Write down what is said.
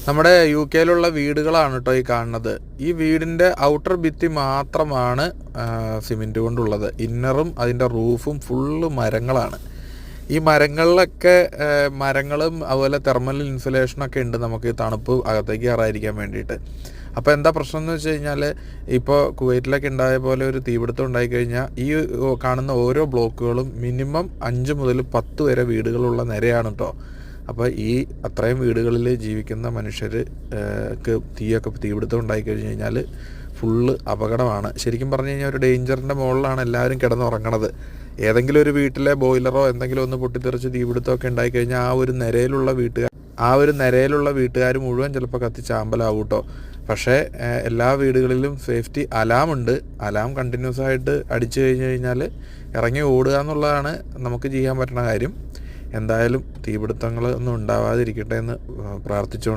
നമ്മുടെ യുകെയിലുള്ള വീടുകളാണ് കേട്ടോ ഈ കാണുന്നത്. ഈ വീടിൻ്റെ ഔട്ടർ ഭിത്തി മാത്രമാണ് സിമെൻറ്റ് കൊണ്ടുള്ളത്. ഇന്നറും അതിൻ്റെ റൂഫും ഫുള്ള് മരങ്ങളാണ്. ഈ മരങ്ങളിലൊക്കെ മരങ്ങളും അതുപോലെ തെർമൽ ഇൻസുലേഷനൊക്കെ ഉണ്ട് നമുക്ക് തണുപ്പ് അകത്തേക്ക് കയറാതിരിക്കാൻ വേണ്ടിയിട്ട്. അപ്പോൾ എന്താ പ്രശ്നം എന്ന് വെച്ച് കഴിഞ്ഞാൽ, ഇപ്പോൾ കുവൈറ്റിലൊക്കെ ഉണ്ടായ പോലെ ഒരു തീപിടുത്തം ഉണ്ടായിക്കഴിഞ്ഞാൽ ഈ കാണുന്ന ഓരോ ബ്ലോക്കുകളും മിനിമം 5 മുതൽ 10 വരെ വീടുകളുള്ള നിരയാണ് കേട്ടോ. അപ്പോൾ ഈ അത്രയും വീടുകളിൽ ജീവിക്കുന്ന മനുഷ്യർക്ക് തീപിടുത്തം ഉണ്ടായിക്കഴിഞ്ഞ് കഴിഞ്ഞാൽ ഫുള്ള് അപകടമാണ്. ശരിക്കും പറഞ്ഞു കഴിഞ്ഞാൽ ഒരു ഡേഞ്ചറിൻ്റെ മുകളിലാണ് എല്ലാവരും കിടന്നുറങ്ങണത്. ഏതെങ്കിലും ഒരു വീട്ടിലെ ബോയിലറോ എന്തെങ്കിലും ഒന്ന് പൊട്ടിത്തെറിച്ച് തീപിടുത്തമൊക്കെ ഉണ്ടായിക്കഴിഞ്ഞാൽ ആ ഒരു നിരയിലുള്ള വീട്ടുകാർ മുഴുവൻ ചിലപ്പോൾ കത്തിച്ചാമ്പലാവും കേട്ടോ. പക്ഷേ എല്ലാ വീടുകളിലും സേഫ്റ്റി അലാം ഉണ്ട്. അലാം കണ്ടിന്യൂസ് ആയിട്ട് അടിച്ചു കഴിഞ്ഞാൽ ഇറങ്ങി ഓടുക എന്നുള്ളതാണ് നമുക്ക് ചെയ്യാൻ പറ്റുന്ന കാര്യം. എന്തായാലും തീപിടുത്തങ്ങൾ ഒന്നും ഉണ്ടാവാതിരിക്കട്ടെ എന്ന് പ്രാർത്ഥിച്ചുകൊണ്ട്